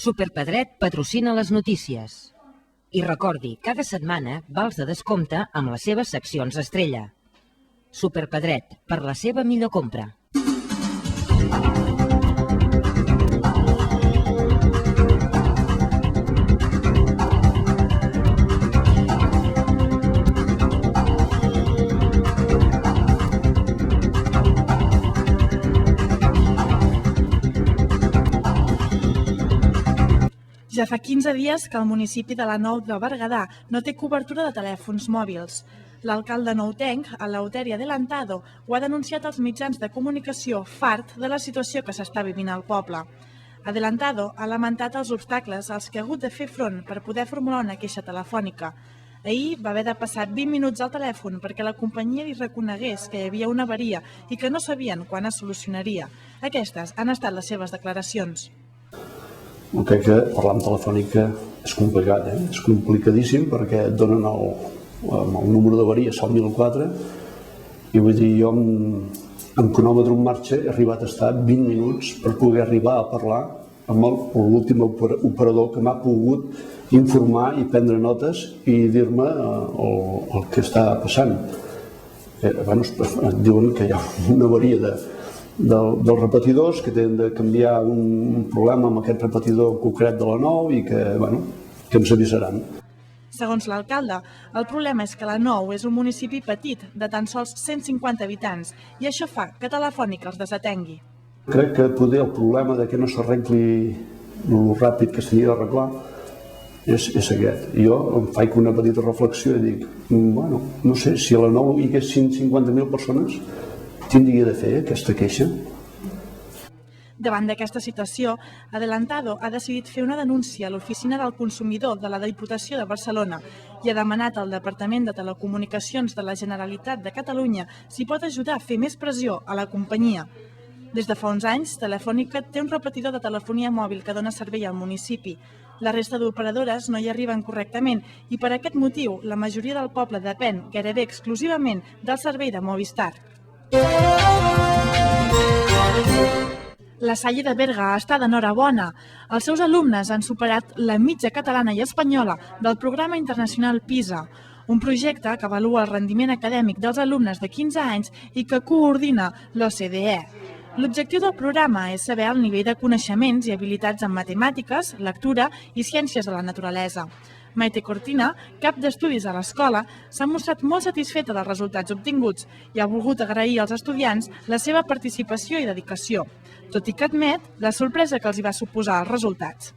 Superpedret patrocina les notícies. I recordi, cada setmana, vals de descompte amb les seves seccions estrella. Superpedret, per la seva millor compra. Ja fa 15 dies que el municipi de la Nou de Berguedà no té cobertura de telèfons mòbils. L'alcalde noutenc, Eleuterio Adelantado, ho ha denunciat als mitjans de comunicació fart de la situació que s'està vivint al poble. Adelantado ha lamentat els obstacles als que ha hagut de fer front per poder formular una queixa telefònica. Ahir va haver de passar 20 minuts al telèfon perquè la companyia li reconegués que hi havia una avaria i que no sabien quan es solucionaria. Aquestes han estat les seves declaracions. Crec que parlar amb telefònica és complicat, és complicadíssim perquè et donen el número d'avaria, és el 1004, i vull dir, jo amb cronòmetre en marxa he arribat a estar 20 minuts per poder arribar a parlar amb l'últim operador que m'ha pogut informar i prendre notes i dir-me el que està passant. Diuen que hi ha una avaria dels repetidors, que tenen de canviar un problema amb aquest repetidor concret de la 9 i que ens avisaran. Segons l'alcalde, el problema és que la Nou és un municipi petit, de tan sols 150 habitants, i això fa que Telefònica els desatengui. Crec que poder el problema de que no s'arregli el ràpid que s'hauria d'arreglar és aquest. Jo em faig una petita reflexió i dic, no sé, si a la Nou hi hagués 150.000 persones, tindria de fer aquesta queixa? Davant d'aquesta situació, Adelantado ha decidit fer una denúncia a l'Oficina del Consumidor de la Diputació de Barcelona i ha demanat al Departament de Telecomunicacions de la Generalitat de Catalunya si pot ajudar a fer més pressió a la companyia. Des de fa uns anys, Telefònica té un repetidor de telefonia mòbil que dona servei al municipi. La resta d'operadores no hi arriben correctament i per aquest motiu la majoria del poble depèn gairebé exclusivament del servei de Movistar. La Salle de Berga està d'enhorabona. Els seus alumnes han superat la mitja catalana i espanyola del programa internacional PISA, un projecte que avalua el rendiment acadèmic dels alumnes de 15 anys i que coordina l'OCDE. L'objectiu del programa és saber el nivell de coneixements i habilitats en matemàtiques, lectura i ciències de la naturalesa. Maite Cortina, cap d'estudis a l'escola, s'ha mostrat molt satisfeta dels resultats obtinguts i ha volgut agrair als estudiants la seva participació i dedicació, tot i que admet la sorpresa que els hi va suposar els resultats.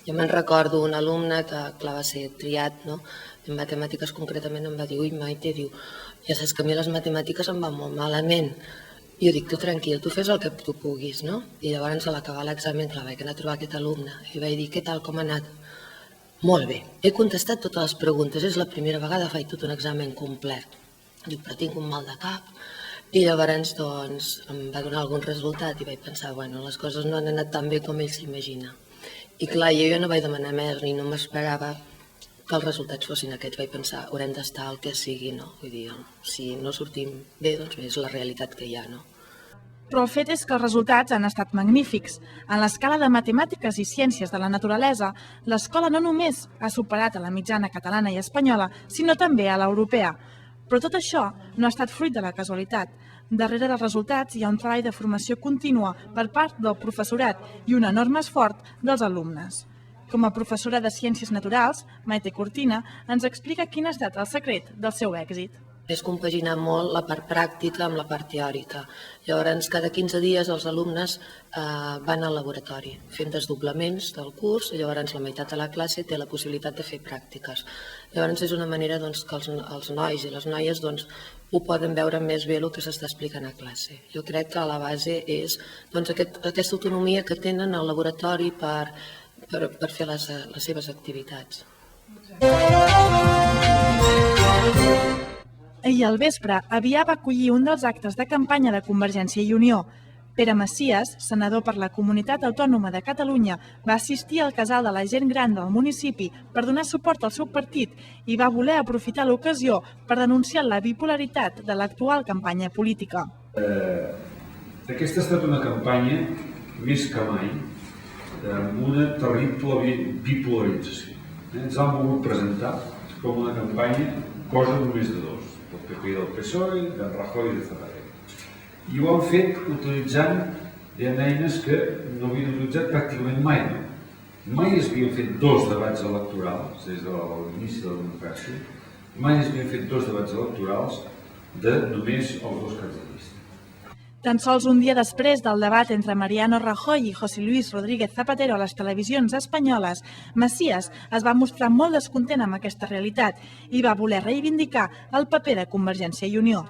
Jo me'n recordo un alumne que, clar, va ser triat, en matemàtiques concretament em va dir, ui Maite, ja saps que a mi les matemàtiques em van molt malament. I jo dic, tu tranquil, tu fes el que tu puguis, no? I llavors a l'acabar l'examen, clar, vaig anar a trobar aquest alumne i vaig dir, què tal, com ha anat? Molt bé, he contestat totes les preguntes, és la primera vegada que faig tot un examen complet. Dic, però tinc un mal de cap. I llavors, doncs, em va donar algun resultat i vaig pensar, bueno, les coses no han anat tan bé com ell s'imagina. I clar, jo no vaig demanar més ni no m'esperava que els resultats fossin aquests. Vaig pensar, haurem d'estar el que sigui, no? Vull dir, si no sortim bé, doncs bé, és la realitat que hi ha, no? Però el fet és que els resultats han estat magnífics. En l'escala de matemàtiques i ciències de la naturalesa, l'escola no només ha superat a la mitjana catalana i espanyola, sinó també a l'europea. Però tot això no ha estat fruit de la casualitat. Darrere dels resultats hi ha un treball de formació contínua per part del professorat i un enorme esforç dels alumnes. Com a professora de Ciències Naturals, Maite Cortina ens explica quin ha estat el secret del seu èxit. És compaginar molt la part pràctica amb la part teòrica. Llavors, cada 15 dies els alumnes van al laboratori fent desdoblaments del curs i llavors la meitat de la classe té la possibilitat de fer pràctiques. Llavors és una manera que els nois i les noies ho poden veure més bé el que s'està explicant a classe. Jo crec que la base és aquesta autonomia que tenen al laboratori per fer les seves activitats. Ahir al vespre, Avià va acollir un dels actes de campanya de Convergència i Unió. Pere Macias, senador per la Comunitat Autònoma de Catalunya, va assistir al casal de la gent gran del municipi per donar suport al seu partit i va voler aprofitar l'ocasió per denunciar la bipolaritat de l'actual campanya política. Aquesta ha estat una campanya, més que mai, amb una terrible bipolarització. Ens han volgut presentar com una campanya cosa només de dos, del PP i del PSOE, d'en Rajoy i de Zapatero. I ho han fet utilitzant eines que no havien utilitzat pràcticament mai. Mai es havien fet dos debats electorals des de l'inici de la democràcia, mai es havien fet dos debats electorals de només els dos caps de llista. Tan sols un dia després del debat entre Mariano Rajoy i José Luis Rodríguez Zapatero a les televisions espanyoles, Macías es va mostrar molt descontent amb aquesta realitat i va voler reivindicar el paper de Convergència i Unió.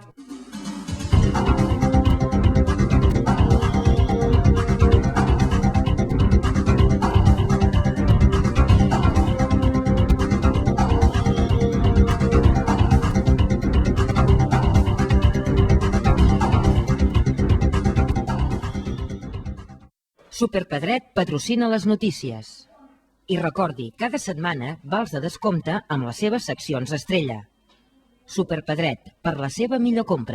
Superpedret patrocina les notícies. I recordi, cada setmana vals de descompte amb les seves seccions estrella. Superpedret, per la seva millor compra.